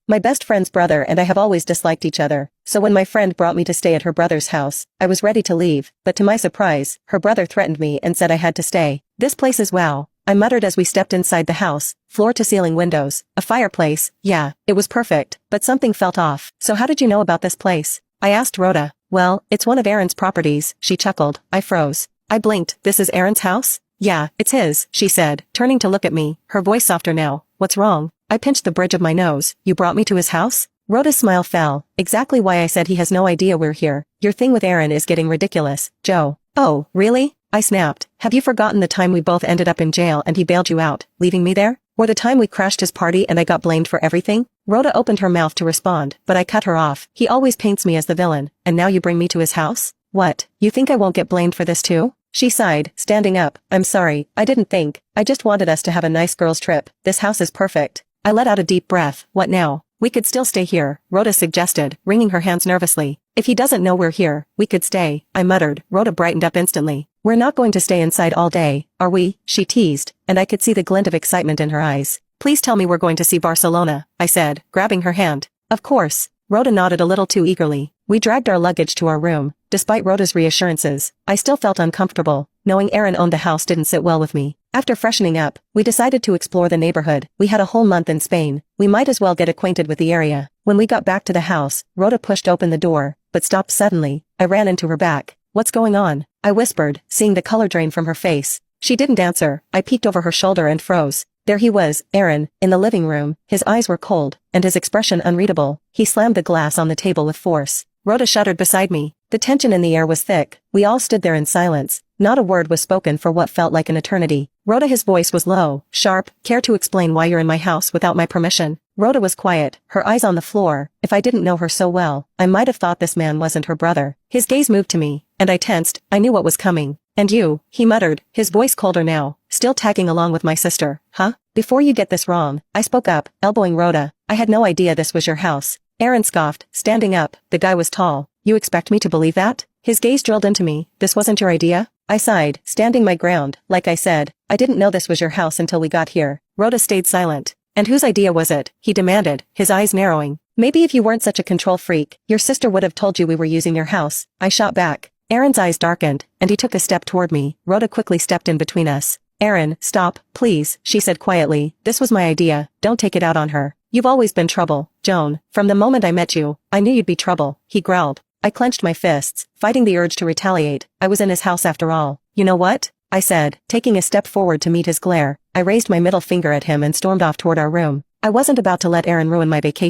My best friend's brother and I have always disliked each other, so when my friend brought me to stay at her brother's house, I was ready to leave, but to my surprise, her brother threatened me and said I had to stay. This place is wow, I muttered as we stepped inside the house, floor-to-ceiling windows, a fireplace, yeah, it was perfect, but something felt off. So how did you know about this place? I asked Rhoda. Well, it's one of Aaron's properties, she chuckled. I froze. I blinked. This is Aaron's house? Yeah, it's his, she said, turning to look at me, her voice softer now. What's wrong? I pinched the bridge of my nose. You brought me to his house? Rhoda's smile fell. Exactly why I said he has no idea we're here. Your thing with Aaron is getting ridiculous, Joe. Oh, really? I snapped. Have you forgotten the time we both ended up in jail and he bailed you out, leaving me there? Or the time we crashed his party and I got blamed for everything? Rhoda opened her mouth to respond, but I cut her off. He always paints me as the villain, and now you bring me to his house? What, you think I won't get blamed for this too? She sighed, standing up. I'm sorry, I didn't think. I just wanted us to have a nice girls' trip. This house is perfect. I let out a deep breath. What now? We could still stay here, Rhoda suggested, wringing her hands nervously. If he doesn't know we're here, we could stay, I muttered. Rhoda brightened up instantly. We're not going to stay inside all day, are we? She teased, and I could see the glint of excitement in her eyes. Please tell me we're going to see Barcelona, I said, grabbing her hand. Of course. Rhoda nodded a little too eagerly. We dragged our luggage to our room. Despite Rhoda's reassurances, I still felt uncomfortable. Knowing Aaron owned the house didn't sit well with me. After freshening up, we decided to explore the neighborhood. We had a whole month in Spain. We might as well get acquainted with the area. When we got back to the house, Rhoda pushed open the door, but stopped suddenly. I ran into her back. What's going on? I whispered, seeing the color drain from her face. She didn't answer. I peeked over her shoulder and froze. There he was, Aaron, in the living room. His eyes were cold, and his expression unreadable. He slammed the glass on the table with force. Rhoda shuddered beside me. The tension in the air was thick. We all stood there in silence. Not a word was spoken for what felt like an eternity. Rhoda, his voice was low, sharp. Care to explain why you're in my house without my permission? Rhoda was quiet, her eyes on the floor. If I didn't know her so well, I might have thought this man wasn't her brother. His gaze moved to me, and I tensed. I knew what was coming. And you, he muttered, his voice colder now, still tagging along with my sister, huh? Before you get this wrong, I spoke up, elbowing Rhoda. I had no idea this was your house. Aaron scoffed, standing up. The guy was tall. You expect me to believe that? His gaze drilled into me. This wasn't your idea? I sighed, standing my ground. Like I said, I didn't know this was your house until we got here. Rhoda stayed silent. And whose idea was it? He demanded, his eyes narrowing. Maybe if you weren't such a control freak, your sister would have told you we were using your house. I shot back. Aaron's eyes darkened, and he took a step toward me. Rhoda quickly stepped in between us. Aaron, stop, please, she said quietly. This was my idea. Don't take it out on her. You've always been trouble, Joan. From the moment I met you, I knew you'd be trouble, he growled. I clenched my fists, fighting the urge to retaliate. I was in his house after all. You know what? I said, taking a step forward to meet his glare. I raised my middle finger at him and stormed off toward our room. I wasn't about to let Aaron ruin my vacation.